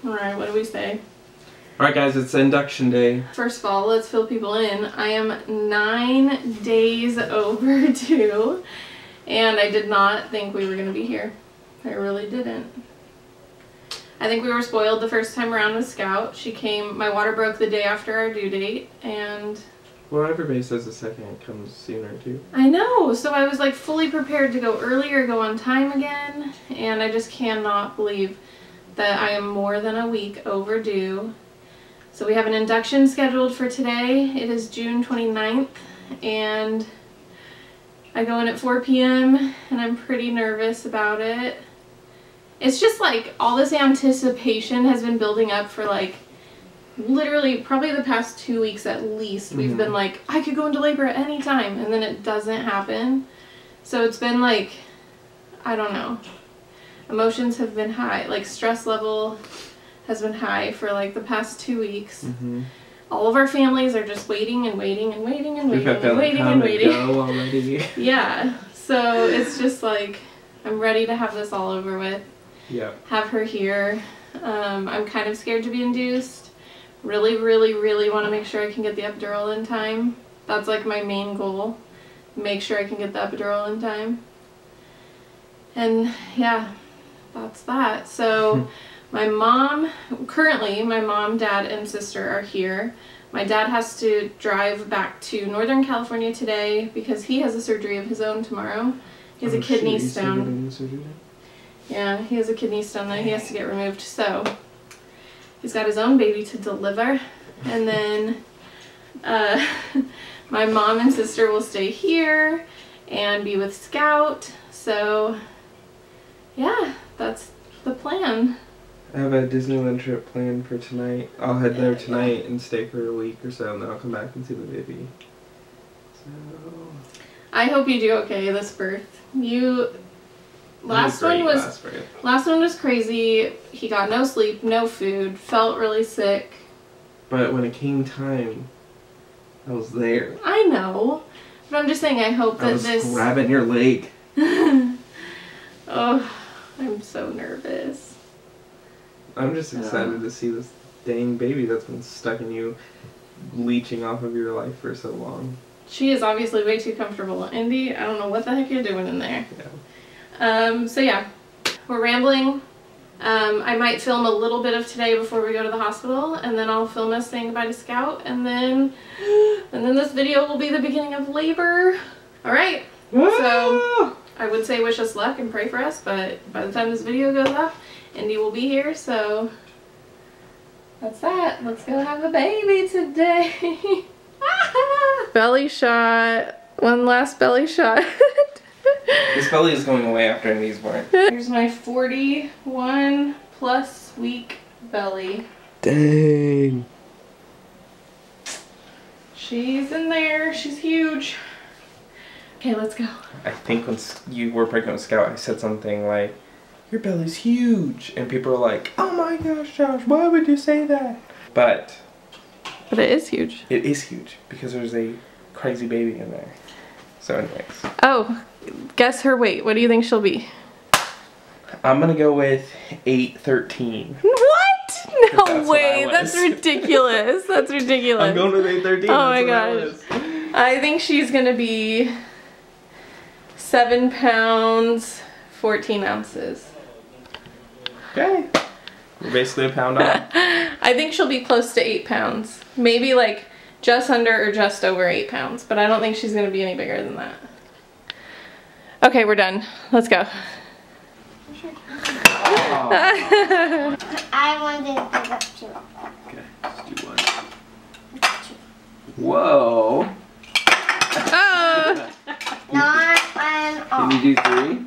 Alright, what do we say? Alright guys, it's induction day. First of all, let's fill people in. I am 9 days overdue, and I did not think we were going to be here. I really didn't. I think we were spoiled the first time around with Scout. She came, my water broke the day after our due date, and... Well, everybody says the second comes sooner too. I know, so I was like fully prepared to go earlier, go on time again, and I just cannot believe that I am more than a week overdue. So we have an induction scheduled for today. It is June 29th, and I go in at 4 p.m. and I'm pretty nervous about it. It's just like all this anticipation has been building up for like literally probably the past 2 weeks at least. We've been like, I could go into labor at any time, and then it doesn't happen. So it's been like, I don't know. Emotions have been high, like stress level has been high for like the past 2 weeks. All of our families are just waiting and waiting and waiting and waiting and waiting and waiting. Already. Yeah, so it's just like I'm ready to have this all over with. Yeah. Have her here. I'm kind of scared to be induced. Really, really, really want to make sure I can get the epidural in time. That's like my main goal. Make sure I can get the epidural in time. And yeah, that's that. So my mom, currently my mom, dad, and sister are here. My dad has to drive back to Northern California today because he has a surgery of his own tomorrow. He has a kidney stone. Yeah, he has a kidney stone that he has to get removed. So he's got his own baby to deliver. And then my mom and sister will stay here and be with Scout. So yeah, that's the plan. I have a Disneyland trip planned for tonight. I'll head there tonight and stay for a week or so, and then I'll come back and see the baby. So I hope you do okay this birth. Last one was crazy. He got no sleep, no food, felt really sick. But when it came time, I was there. I know, but I'm just saying I hope that I was grabbing your leg. Oh, I'm so nervous. I'm just excited to see this dang baby that's been stuck in you, leeching off of your life for so long. She is obviously way too comfortable. Indy, I don't know what the heck you're doing in there. Yeah. So yeah, we're rambling. I might film a little bit of today before we go to the hospital, and then I'll film us saying goodbye to Scout, and then this video will be the beginning of labor. All right. So I would say wish us luck and pray for us, but by the time this video goes up, Indy will be here, so that's that. Let's go have a baby today. Belly shot. One last belly shot. This belly is going away after Indy's born. Here's my 41+ week belly. Dang. She's in there. She's huge. Okay, let's go. I think when you were pregnant with Scout, I said something like, your belly's huge. And people are like, oh my gosh, Josh, why would you say that? But it is huge. It is huge because there's a crazy baby in there. So anyways. Oh, guess her weight. What do you think she'll be? I'm going to go with 813. What? No way. That's ridiculous. That's ridiculous. I'm going with 813. Oh my gosh. I think she's going to be 7 pounds, 14 ounces. Okay. You're basically a pound off. I think she'll be close to 8 pounds. Maybe like just under or just over 8 pounds, but I don't think she's going to be any bigger than that. Okay, we're done. Let's go. Oh. I want to pick up 2. Okay, let's do 1. Whoa. Oh. Not an off. Can you do 3?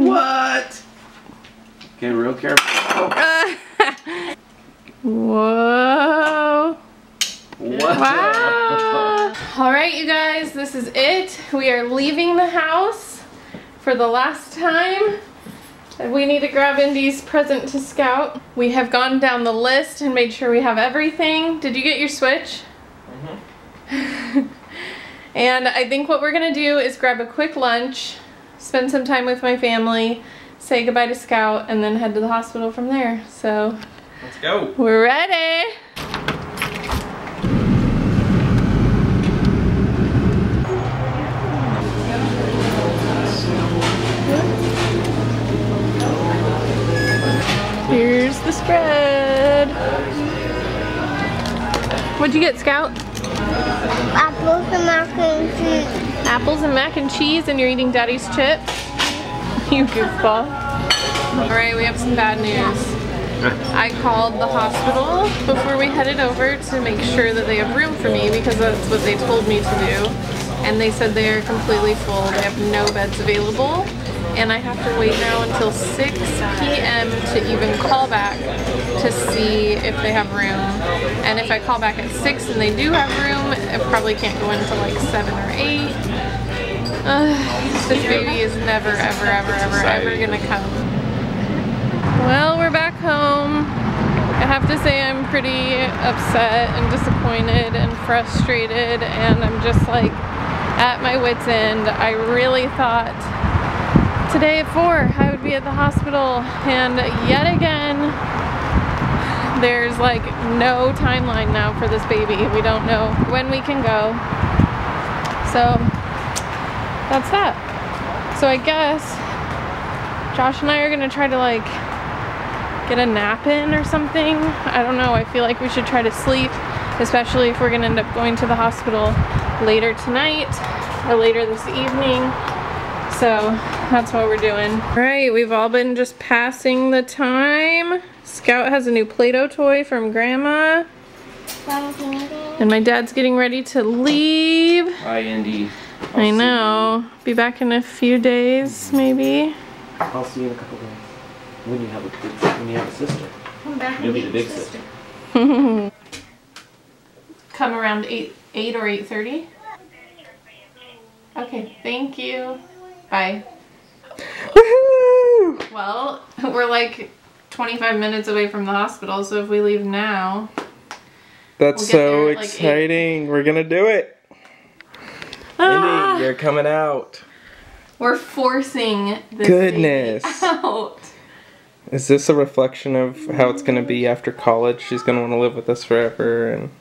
What? Okay, real careful. Oh. Whoa. What? Wow. Alright, you guys, this is it. We are leaving the house for the last time. We need to grab Indy's present to Scout. We have gone down the list and made sure we have everything. Did you get your Switch? And I think what we're gonna do is grab a quick lunch, spend some time with my family, say goodbye to Scout, and then head to the hospital from there. So Let's go. We're ready. Here's the spread. What'd you get, Scout? Apples and mac and cheese. Apples and mac and cheese, and you're eating Daddy's chips? You goofball. Alright, we have some bad news. I called the hospital before we headed over to make sure that they have room for me because that's what they told me to do. And they said they are completely full. They have no beds available. And I have to wait now until 6 p.m. to even call back to see if they have room. And if I call back at 6 and they do have room, I probably can't go until like 7 or 8. This baby is never, ever, ever, ever, ever gonna come. Well, we're back home. I have to say I'm pretty upset and disappointed and frustrated, and I'm just like at my wit's end. I really thought today at 4 I would be at the hospital, and yet again there's like no timeline now for this baby. We don't know when we can go. So that's that. So I guess Josh and I are gonna try to like get a nap in or something. I don't know. I feel like we should try to sleep, especially if we're gonna end up going to the hospital later tonight or later this evening. So that's what we're doing. All right, we've all been just passing the time. Scout has a new Play-Doh toy from Grandma. And my dad's getting ready to leave. Hi, Andy. I know. Be back in a few days, maybe. I'll see you in a couple days. When you have a sister. Come back. You'll be the big sister. Come around 8 or 8:30. Okay, thank you. Bye. Woohoo! Well, we're like 25 minutes away from the hospital, so if we leave now, That's we'll get so there at like exciting. We're gonna do it. Ah! Andy, you're coming out. We're forcing this Goodness. baby out. Is this a reflection of how it's gonna be after college? She's gonna want to live with us forever, and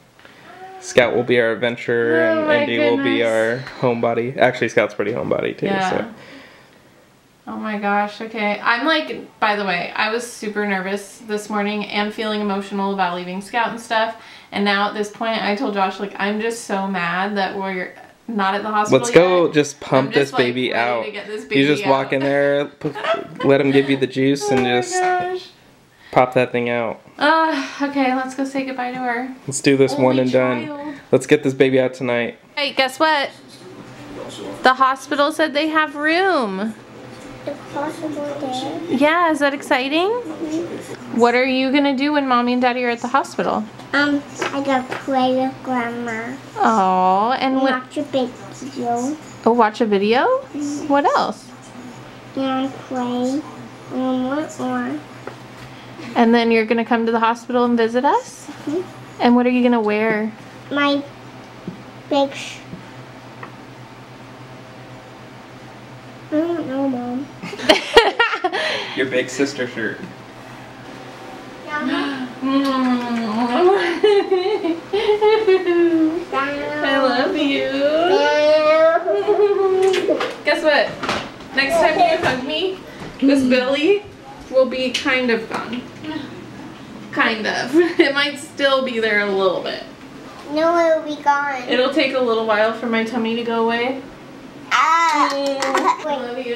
Scout will be our adventurer, Oh and my Andy will be goodness. our homebody. Actually, Scout's pretty homebody too. Yeah. So. Oh my gosh, okay. I'm like, by the way, I was super nervous this morning and feeling emotional about leaving Scout and stuff. And now at this point, I told Josh, like, I'm just so mad that we're not at the hospital Let's go yet. just pump I'm just, this baby like, ready out. to get this baby You just walk out. in there, let him give you the juice, and Oh my just gosh. pop that thing out. Okay, let's go say goodbye to her. Let's do this one Only and done. child. Let's get this baby out tonight. Hey, guess what? The hospital said they have room. The possible day. Yeah, is that exciting? What are you gonna do when Mommy and Daddy are at the hospital? I got play with Grandma. Oh, and what? Watch a big video. Oh, watch a video? What else? And play. And what more? And then you're gonna come to the hospital and visit us? And what are you gonna wear? My big I don't know, Mom. Your big sister shirt. I love you. Guess what? Next time you hug me, this belly will be kind of gone. Kind of. It might still be there a little bit. No, it'll be gone. It'll take a little while for my tummy to go away. I Wait. love you.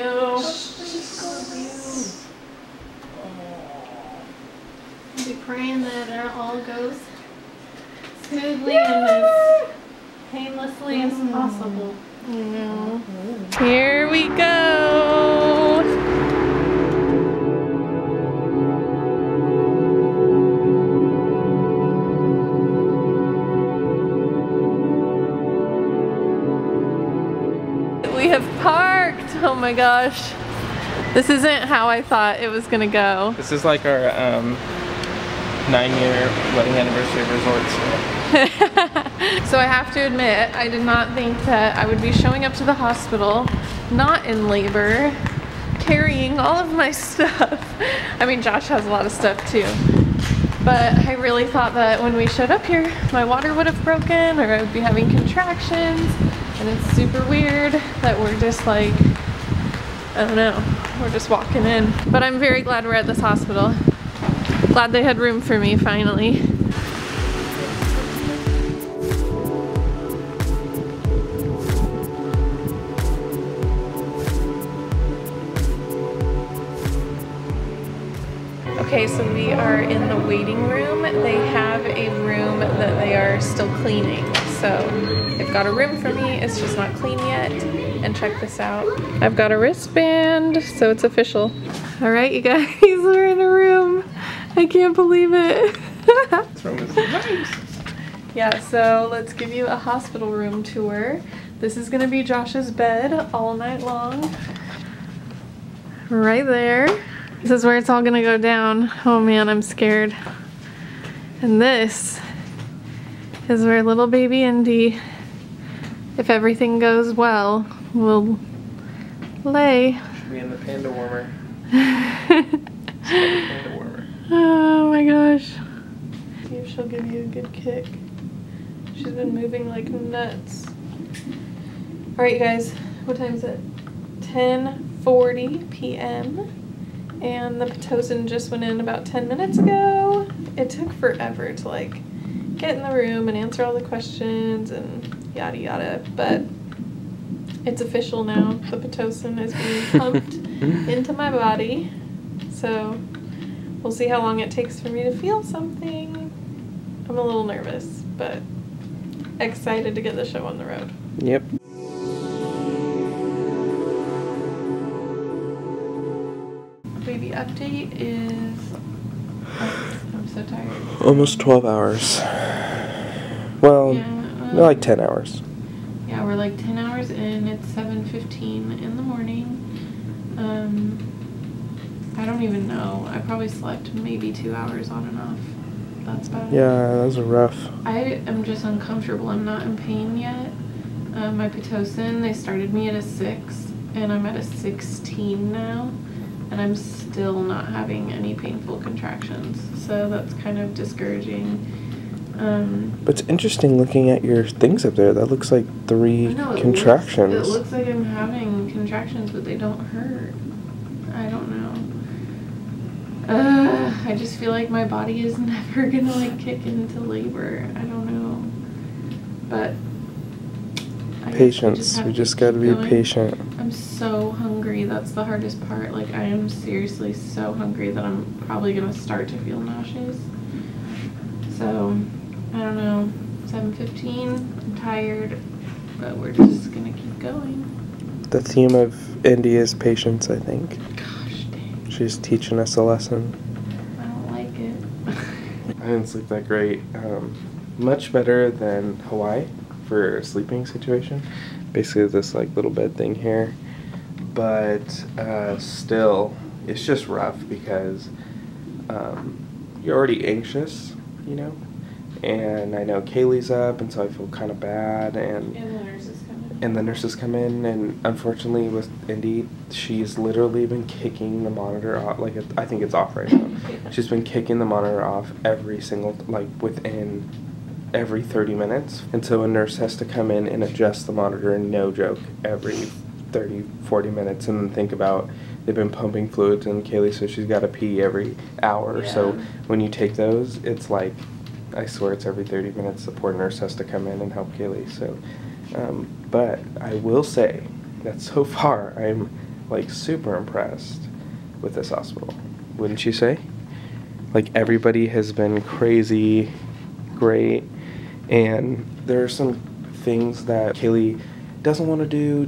Be praying that it all goes smoothly and as painlessly as possible. Here we go. We have parked. Oh my gosh. This isn't how I thought it was gonna go. This is like our 9-year wedding anniversary resort. So I have to admit, I did not think that I would be showing up to the hospital, not in labor, carrying all of my stuff. I mean, Josh has a lot of stuff too. But I really thought that when we showed up here, my water would have broken or I would be having contractions. And it's super weird that we're just like, I don't know, we're just walking in. But I'm very glad we're at this hospital. Glad they had room for me finally. Okay, so we are in the waiting room. They have a room that they are still cleaning. So they've got a room for me, it's just not clean yet. And check this out. I've got a wristband, so it's official. All right, you guys, we're in a room. I can't believe it. This room is nice. Yeah, so let's give you a hospital room tour. This is gonna be Josh's bed all night long. Right there. This is where it's all gonna go down. Oh man, I'm scared. And this is where little baby Indy, if everything goes well, will lay. Should be in the panda warmer. Panda warmer. Oh my gosh. See if she'll give you a good kick. She's been moving like nuts. Alright you guys, what time is it? 10:40 p.m. And the Pitocin just went in about 10 minutes ago. It took forever to like get in the room and answer all the questions and yada yada, but it's official now. The Pitocin is being pumped into my body. So we'll see how long it takes for me to feel something. I'm a little nervous, but excited to get the show on the road. Yep. Baby update is, oh, I'm so tired. Almost 12 hours. Well, Yeah, like 10 hours. Yeah, we're like 10 hours in. It's 7:15 in the morning. I don't even know. I probably slept maybe 2 hours on and off. That's bad. Yeah, those are rough. I am just uncomfortable. I'm not in pain yet. My Pitocin, they started me at a 6 and I'm at a 16 now. And I'm still not having any painful contractions. So that's kind of discouraging. But it's interesting looking at your things up there. That looks like 3 contractions. It looks like I'm having contractions, but they don't hurt. I don't know. I just feel like my body is never gonna like kick into labor. I don't know. But Patience. We just gotta be patient. I'm so hungry. That's the hardest part. Like, I am seriously so hungry that I'm probably gonna start to feel nauseous. So, I don't know. 7:15. I'm tired, but we're just gonna keep going. The theme of Indy is patience, I think. Gosh dang. She's teaching us a lesson. I don't like it. I didn't sleep that great. Much better than Hawaii for a sleeping situation. Basically this like little bed thing here. But still, it's just rough because you're already anxious, you know? And I know Kaylee's up, and so I feel kind of bad. And the nurses come in, and unfortunately with Indy, she's literally been kicking the monitor off. Like, I think it's off right now. Yeah. She's been kicking the monitor off every single, like within every 30 minutes. And so a nurse has to come in and adjust the monitor, and no joke, every 30, 40 minutes. And then think about, they've been pumping fluids in Kaylee, so she's got to pee every hour. Yeah. So when you take those, it's like, I swear it's every 30 minutes the poor nurse has to come in and help Kaylee. So, but I will say that so far I'm like super impressed with this hospital. Wouldn't you say? Like, everybody has been crazy, great, and there are some things that Kaylee doesn't want to do.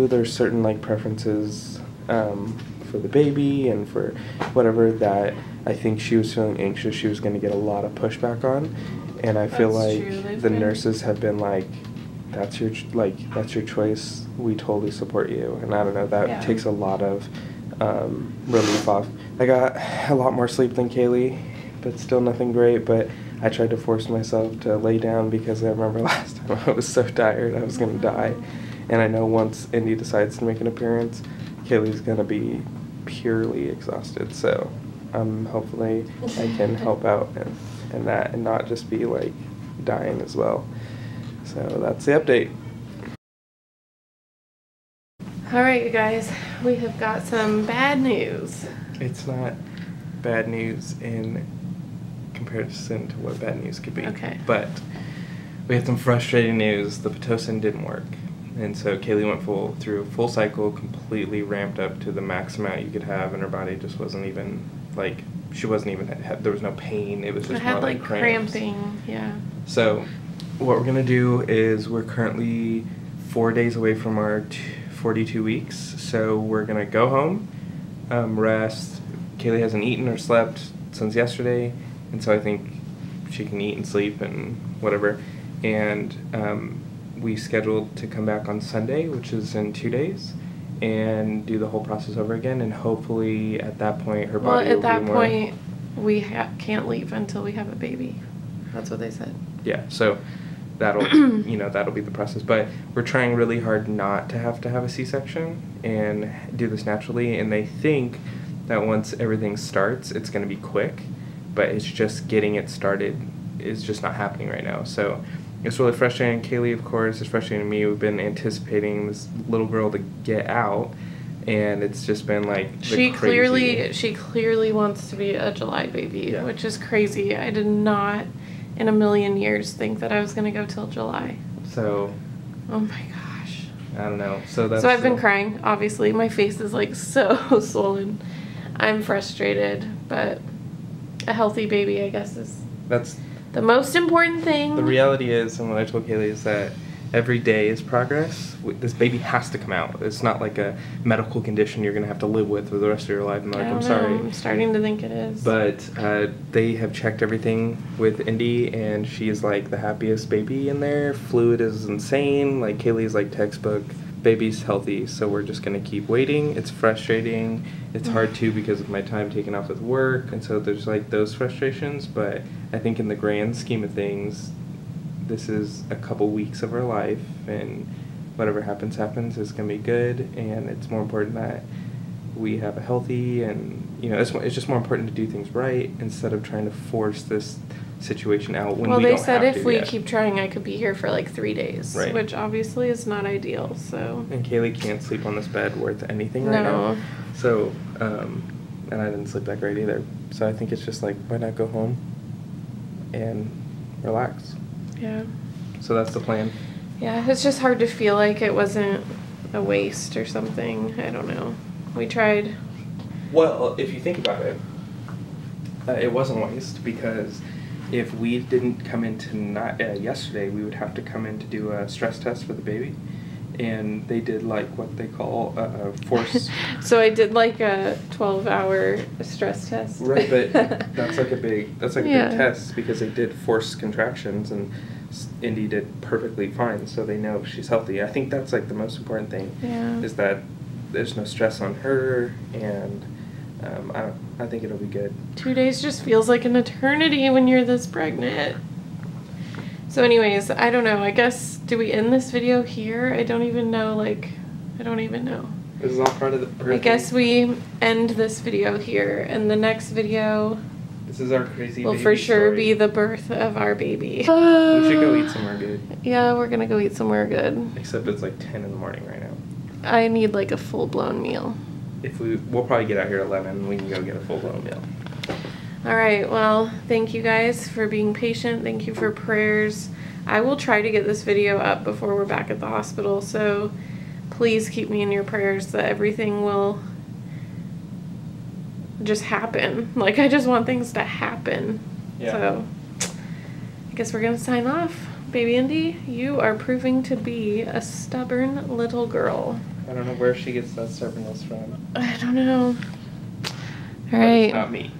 There's certain like preferences for the baby and for whatever that I think she was feeling anxious she was going to get a lot of pushback on, and I feel like the nurses have been like, that's your choice, we totally support you. And I don't know, that takes a lot of relief off. I got a lot more sleep than Kaylee, but still nothing great. But I tried to force myself to lay down because I remember last time I was so tired I was gonna die. And I know once Indy decides to make an appearance, Kaylee's gonna be purely exhausted. So hopefully I can help out in that and not just be like dying as well. So that's the update. Alright, you guys, we have got some bad news. It's not bad news in comparison to what bad news could be. Okay. But we had some frustrating news. The Pitocin didn't work. And so Kaylee went through a full cycle, completely ramped up to the max amount you could have, and her body just wasn't even, like, there was no pain. It was just I had more like cramps. cramping, yeah. So what we're going to do is we're currently 4 days away from our 42 weeks. So we're going to go home, rest. Kaylee hasn't eaten or slept since yesterday, and so I think she can eat and sleep and whatever. And we scheduled to come back on Sunday, which is in 2 days, and do the whole process over again. And hopefully at that point her body will be more... Well, at that point we can't leave until we have a baby. That's what they said. Yeah, so that'll that'll be the process. But we're trying really hard not to have a C-section and do this naturally. And they think that once everything starts, it's going to be quick, but it's just getting it started is just not happening right now. So it's really frustrating. Kaylee, of course, is frustrating me. We've been anticipating this little girl to get out, and it's just been like she clearly wants to be a July baby, yeah. Which is crazy. I did not in a million years think that I was going to go till July. So, oh my gosh, I don't know. So I've been crying. Obviously, my face is like so swollen. I'm frustrated, but a healthy baby, I guess, is the most important thing. The reality is, and what I told Kaylee is that every day is progress. This baby has to come out. It's not like a medical condition you're going to have to live with for the rest of your life. I'm sorry. I'm starting to think it is. But they have checked everything with Indy, and she's like the happiest baby in there. Fluid is insane. Like Kaylee's like textbook. Baby's healthy, so we're just going to keep waiting. It's frustrating. It's hard too because of my time taken off with work, and so there's like those frustrations. But I think in the grand scheme of things, this is a couple weeks of our life, and whatever happens is going to be good. And it's more important that we have a healthy, and it's just more important to do things right instead of trying to force this situation out when we don't have to. Well, they said if we keep trying, I could be here for like 3 days, right. Which obviously is not ideal. So. And Kaylee can't sleep on this bed worth anything right now. So, and I didn't sleep that great either. So I think it's just like, why not go home and relax? Yeah. So that's the plan. Yeah, it's just hard to feel like it wasn't a waste or something. I don't know. We tried. Well, if you think about it, it wasn't a waste because if we didn't come in yesterday, we would have to come in to do a stress test for the baby. And they did like what they call force. So I did like a 12-hour stress test. Right, but that's like a big big test because they did force contractions, and Indy did perfectly fine, so they know she's healthy. I think that's like the most important thing. Yeah. Is that there's no stress on her, and I think it'll be good. 2 days just feels like an eternity when you're this pregnant. So anyways, I don't know. I guess, do we end this video here? I don't even know. This is all part of the birthing. I guess we end this video here, and the next video... This is our crazy will baby for sure story. Be the birth of our baby. We should go eat somewhere good. Yeah, we're gonna go eat somewhere good. Except it's like 10 in the morning right now. I need like a full-blown meal. We'll probably get out here at 11. We can go get a full-blown meal. All right, well, thank you guys for being patient. Thank you for prayers. I will try to get this video up before we're back at the hospital, so please keep me in your prayers that everything will just happen. Like, I just want things to happen. Yeah. So, I guess we're gonna sign off. Baby Indy, you are proving to be a stubborn little girl. I don't know where she gets that stubbornness from. I don't know. All right. But it's not me.